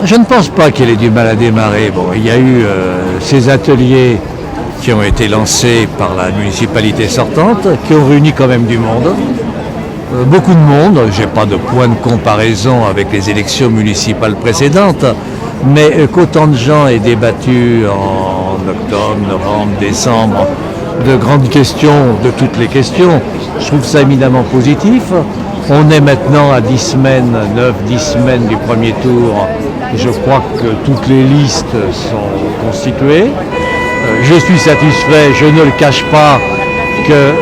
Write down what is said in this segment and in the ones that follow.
Je ne pense pas qu'elle ait du mal à démarrer. Bon, il y a eu ces ateliers qui ont été lancés par la municipalité sortante, qui ont réuni quand même du monde. Beaucoup de monde, je n'ai pas de point de comparaison avec les élections municipales précédentes, mais qu'autant de gens aient débattu en octobre, novembre, décembre, de grandes questions, de toutes les questions, je trouve ça éminemment positif. On est maintenant à 10 semaines, 9-10 semaines du premier tour. Je crois que toutes les listes sont constituées. Je suis satisfait, je ne le cache pas, que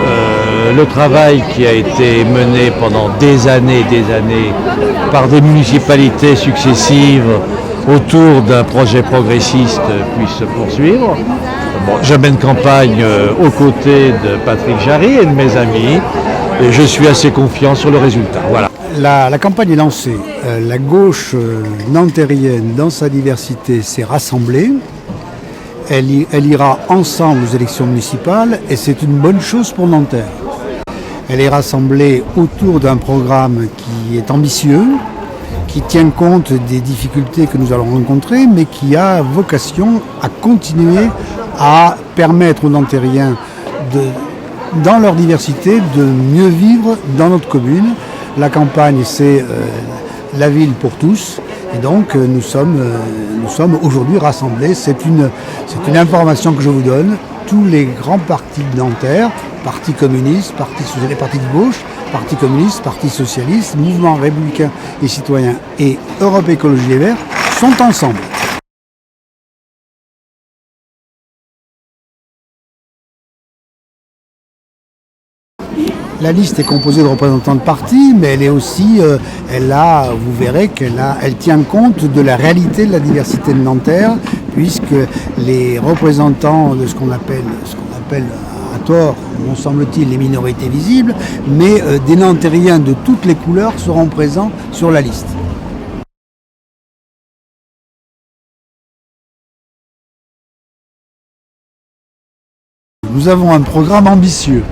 le travail qui a été mené pendant des années par des municipalités successives autour d'un projet progressiste puisse se poursuivre. Bon, je mène campagne aux côtés de Patrick Jarry et de mes amis et je suis assez confiant sur le résultat. Voilà. La campagne est lancée. La gauche nantérienne, dans sa diversité, s'est rassemblée. Elle ira ensemble aux élections municipales et c'est une bonne chose pour Nanterre. Elle est rassemblée autour d'un programme qui est ambitieux, qui tient compte des difficultés que nous allons rencontrer, mais qui a vocation à continuer à permettre aux Nantériens, dans leur diversité, de mieux vivre dans notre commune. La campagne, c'est la ville pour tous. Et donc nous sommes aujourd'hui rassemblés. C'est une information que je vous donne. Tous les grands partis de Nanterre, Parti communiste, Parti socialiste, Parti de gauche, Parti communiste, Parti socialiste, Mouvement républicain et citoyen et Europe Écologie Les Verts sont ensemble. La liste est composée de représentants de partis, mais elle est aussi, vous verrez qu'elle tient compte de la réalité de la diversité de Nanterre, puisque les représentants de ce qu'on appelle à tort, me semble-t-il, les minorités visibles, mais des Nantériens de toutes les couleurs seront présents sur la liste. Nous avons un programme ambitieux.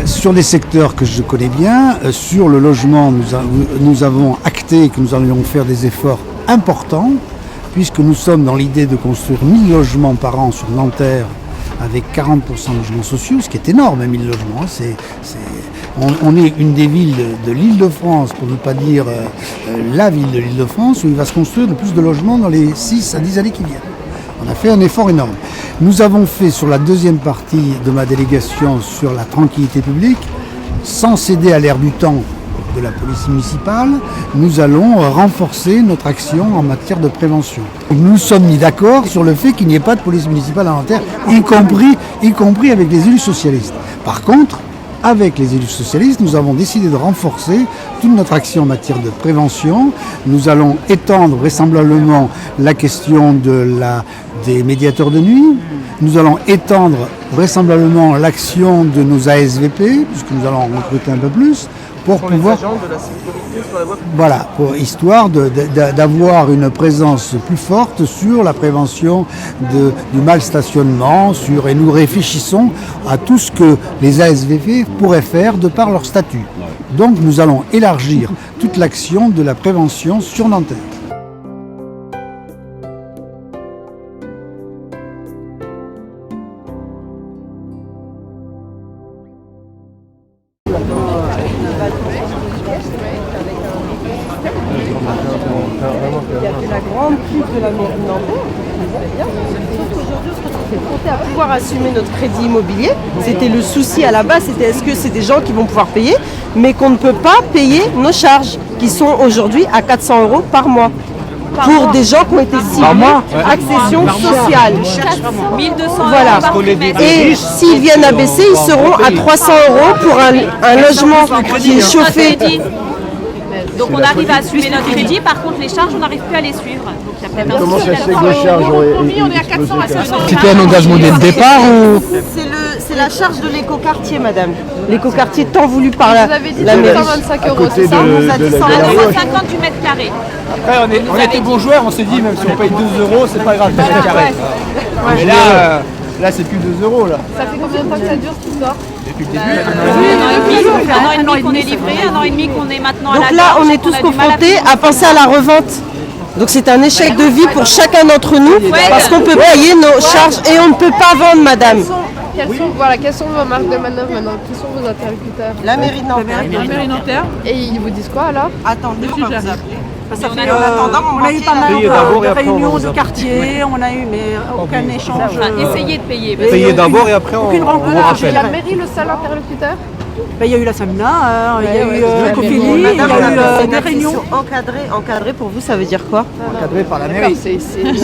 Sur les secteurs que je connais bien, sur le logement, nous avons acté que nous allions faire des efforts importants, puisque nous sommes dans l'idée de construire 1000 logements par an sur Nanterre, avec 40% de logements sociaux, ce qui est énorme, 1000 logements. On est une des villes de l'Île-de-France, pour ne pas dire la ville de l'Île-de-France, où il va se construire le plus de logements dans les 6 à 10 années qui viennent. On a fait un effort énorme. Nous avons fait sur la deuxième partie de ma délégation sur la tranquillité publique, sans céder à l'air du temps de la police municipale, nous allons renforcer notre action en matière de prévention. Nous sommes mis d'accord sur le fait qu'il n'y ait pas de police municipale à Nanterre, y compris avec les élus socialistes. Par contre, avec les élus socialistes, nous avons décidé de renforcer toute notre action en matière de prévention. Nous allons étendre vraisemblablement la question des médiateurs de nuit. Nous allons étendre vraisemblablement l'action de nos ASVP, puisque nous allons en recruter un peu plus, pour pouvoir, les agents de la sécurité sur la voie publique. voilà, histoire d'avoir une présence plus forte sur la prévention du mal stationnement, et nous réfléchissons à tout ce que les ASVP pourraient faire de par leur statut. Donc nous allons élargir toute l'action de la prévention sur Nanterre. Qui a fait la grande pub de la mairie de Nanterre. Sauf qu'aujourd'hui, on se retrouve confronté à pouvoir assumer notre crédit immobilier. C'était le souci à la base, c'était est-ce que c'est des gens qui vont pouvoir payer, mais qu'on ne peut pas payer nos charges, qui sont aujourd'hui à 400 € par mois. Pour des gens qui ont été ciblés, accession sociale. 1200 voilà. Et s'ils viennent à baisser, ils seront à 300 € pour un logement qui est chauffé. Donc on arrive à assumer notre crédit, par contre les charges on n'arrive plus à les suivre. Donc il y a peut-être un Comment ça se fait que les charges on est à 400 à 500. C'était un engagement dès le départ ou... C'est la charge de l'écoquartier, madame. L'écoquartier tant voulu par la mairie. 125 €, c'est ça? À 250 du mètre carré. Après on était bons joueurs, on s'est dit même si on paye 2 €, c'est pas grave, c'est le carré. Mais là c'est plus 2 € là. Ça fait combien de temps que ça dure tout ça? Depuis le début, Un an et demi qu'on est livré, un an et demi qu'on est maintenant à la Donc là, on est tous confrontés à penser à la revente. Donc c'est un échec de vie pour chacun d'entre nous parce qu'on peut payer nos charges et on ne peut pas vendre, madame. Quelles sont vos marques de manœuvre maintenant? Qui sont vos interlocuteurs? La mairie de Nanterre. La mairie Nanterre. Et ils vous disent quoi alors? Attendez, on va vous appeler. Ça fait, on a eu pas mal de réunions de quartier, on a eu mais aucun échange. Essayez de payer. Payez d'abord et après on Aucune vous rencontre. C'est rappelle. la mairie le seul interlocuteur? Il y a eu la Samina, il y a eu Copélie, il y a eu des réunions. Encadré pour vous, ça veut dire quoi? Encadré par la D'accord, mairie. c'est...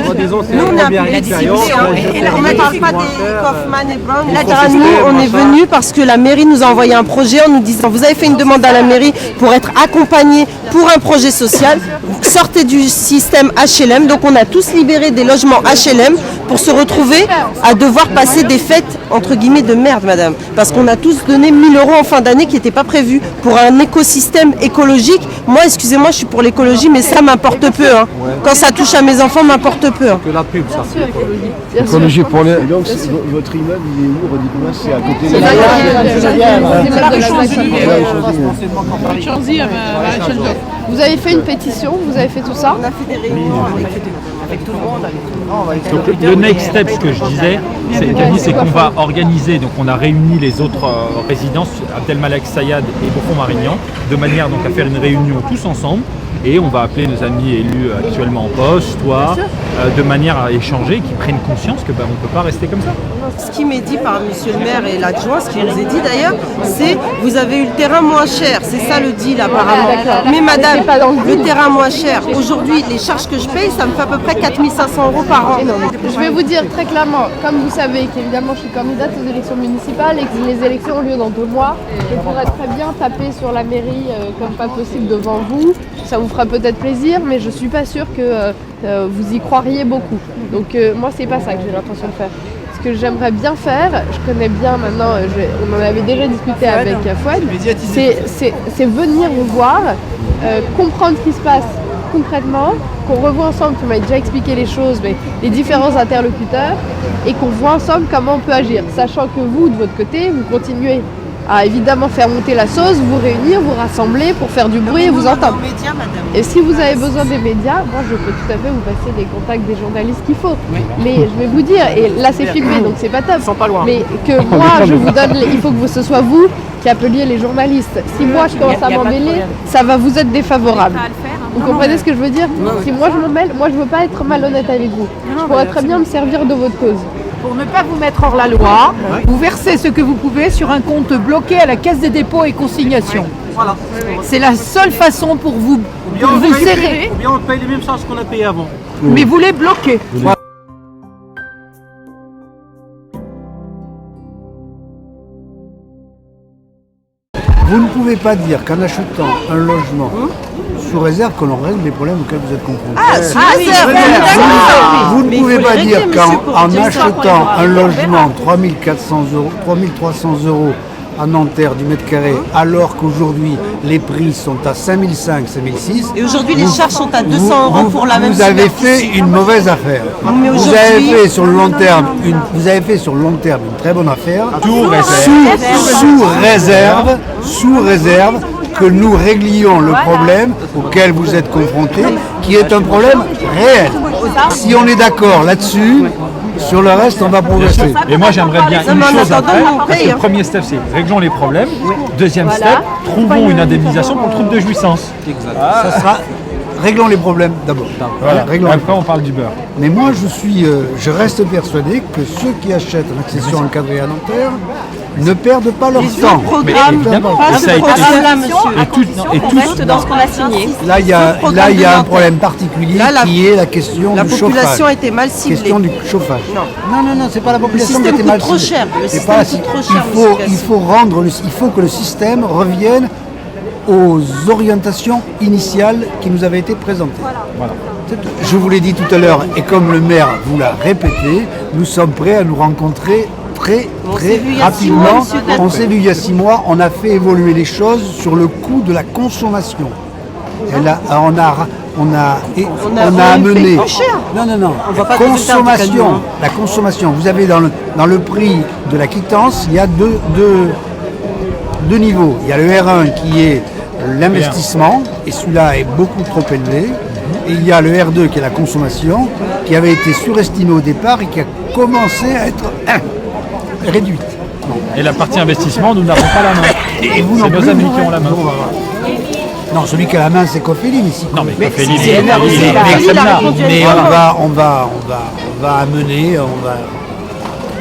Soi-disant, c'est Nous, on une est première appelés expérience. ciblés, hein. On ne parle pas des Kaufman et Brown. Là, système, nous, on est machin. venus parce que la mairie nous a envoyé un projet en nous disant vous avez fait une demande à la mairie pour être accompagné pour un projet social. Sortez du système HLM. Donc, on a tous libéré des logements HLM pour se retrouver à devoir passer des fêtes, entre guillemets, de merde, madame. Parce qu'on a tous donné 1 000 € en fin d'année qui n'était pas prévu pour un écosystème écologique. Moi, excusez-moi, je suis pour l'écologie, mais ça m'importe peu. Hein. Quand ça touche à mes enfants, m'importe peu. Hein. Que la pub, ça. Écologie pour les... Donc, votre immeuble, il est où? Redites-moi, c'est à côté de C'est la la rue Chanzy, Vous avez fait une pétition, vous avez fait tout ça? On a fait des réunions avec tout le monde. Donc le next step, ce que je disais, c'est qu'on va organiser, donc on a réuni les autres résidences, Abdelmalek Sayad et Beaufort-Marignan, de manière donc à faire une réunion tous ensemble. Et on va appeler nos amis élus actuellement en poste, toi, de manière à échanger, qu'ils prennent conscience que on ne peut pas rester comme ça. Ce qui m'est dit par monsieur le maire et l'adjoint, ce qu'il nous est dit d'ailleurs, c'est vous avez eu le terrain moins cher. C'est ça le deal apparemment. Mais madame, C'est pas dans le le deal. terrain moins cher, aujourd'hui, les charges que je paye, ça me fait à peu près 4 500 € par an. Je vais vous dire très clairement, comme vous savez qu'évidemment je suis candidate aux élections municipales et que les élections ont lieu dans 2 mois, je pourrais très bien taper sur la mairie comme pas possible devant vous. Ça vous fera peut-être plaisir, mais je suis pas sûre que vous y croiriez beaucoup. Donc moi c'est pas ça que j'ai l'intention de faire. Ce que j'aimerais bien faire, je connais bien maintenant, on en avait déjà discuté avec Fouad, c'est venir vous voir, comprendre ce qui se passe concrètement, qu'on revoit ensemble, tu m'as déjà expliqué les choses, mais les différents interlocuteurs, et qu'on voit ensemble comment on peut agir, sachant que vous, de votre côté, vous continuez à évidemment faire monter la sauce, vous réunir, vous rassembler pour faire du bruit et vous entendre. Médias, madame. Et si vous avez besoin des médias, moi je peux tout à fait vous passer les contacts des journalistes qu'il faut. Mais je vais vous dire, et là c'est filmé donc c'est pas top, mais que moi je vous donne, il faut que ce soit vous qui appeliez les journalistes. Si moi je commence à m'emmêler, ça va vous être défavorable. Vous comprenez ce que je veux dire? Si moi je me mêle, moi je veux pas être malhonnête avec vous. Je pourrais très bien me servir de votre cause. Pour ne pas vous mettre hors la loi, vous versez ce que vous pouvez sur un compte bloqué à la Caisse des dépôts et consignations. Voilà. C'est la seule façon pour vous serrer, Ou bien on paye les mêmes charges qu'on a payé avant. mais vous les bloquez. Vous ne pouvez pas dire qu'en achetant un logement sous réserve que l'on règle les problèmes auxquels vous êtes confrontés. Vous ne pouvez pas dire qu'en achetant un logement 3 400 €, 3 300 € à Nanterre du mètre carré, alors qu'aujourd'hui les prix sont à 5 500, 5 600. Et aujourd'hui, les charges sont à 200 € pour la même Vous avez superficie. fait une mauvaise affaire. Mais Vous aujourd'hui- avez fait sur le long terme une très bonne affaire. Sous réserve que nous réglions le problème auquel vous êtes confrontés, qui est un problème réel. Si on est d'accord là-dessus, sur le reste, on va progresser. Et moi j'aimerais bien Ça, une mais en chose attendant, après, on parce paye, que hein. le premier step c'est réglons les problèmes, deuxième step, trouvons une indemnisation pour le trouble de jouissance. Ça sera... Réglons les problèmes d'abord. Voilà. Réglons. Après on parle du beurre. Mais moi, je reste persuadé que ceux qui achètent une accession encadrée à Nanterre ne perdent pas leur temps. Mais Programme, évidemment, pas ça a de été programme là, monsieur. et tout, On reste dans ce qu'on a signé. Là, il y a un problème particulier Là, qui est la question La du population chauffage. a été mal ciblée. Question du chauffage. Non, c'est pas la population qui système était mal coûte trop ciblée. cher. Le C'est système pas coûte trop cher, il faut que le système revienne aux orientations initiales qui nous avaient été présentées. Voilà. C'est tout. Je vous l'ai dit tout à l'heure, et comme le maire vous l'a répété, nous sommes prêts à nous rencontrer très s'est vu il y a 6 mois, rapidement. monsieur Delpe. On s'est vu il y a 6 mois, on a fait évoluer les choses sur le coût de la consommation. Et là, on a amené. plus cher. Non. voit pas La de résultat, en tout cas, nous, hein. La consommation. Vous avez dans le prix de la quittance, il y a deux niveaux. Il y a le R1 qui est l'investissement, et celui-là est beaucoup trop élevé. Et il y a le R2 qui est la consommation, qui avait été surestimé au départ et qui a commencé à être réduite. Et la partie investissement, nous n'avons pas la main. Et vous C'est non nos plus, amis vous, qui ont la main. Non, celui qui a la main, c'est Cofelin ici. Non, mais Cofelin, c'est il est énorme, il est c'est avec énorme. celle-là. Mais on va amener, on va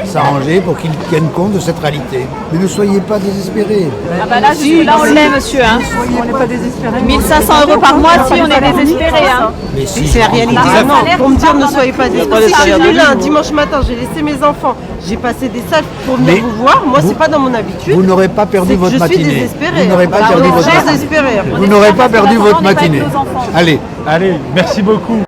s'arranger pour qu'ils tiennent compte de cette réalité. Mais ne soyez pas désespérés. Ah bah là, là on l'est, monsieur. Hein. On n'est pas désespérés. 1500 € par mois, si on est désespéré. Hein. Mais si, C'est la réalité. Ah, Non, salaire, pour me dire ça, ne dans soyez notre pas pays. désespérés. Si je suis venue là un dimanche matin, j'ai laissé mes enfants, j'ai passé des salles pour venir Mais vous voir. Moi, vous- c'est pas dans mon habitude. vous n'aurez pas perdu C'est que votre je suis matinée. désespérée. Vous n'aurez pas Bah, perdu on est votre très matinée. désespérés. Vous n'aurez pas perdu votre On n'est pas avec matinée. nos enfants. Allez. Allez, merci beaucoup.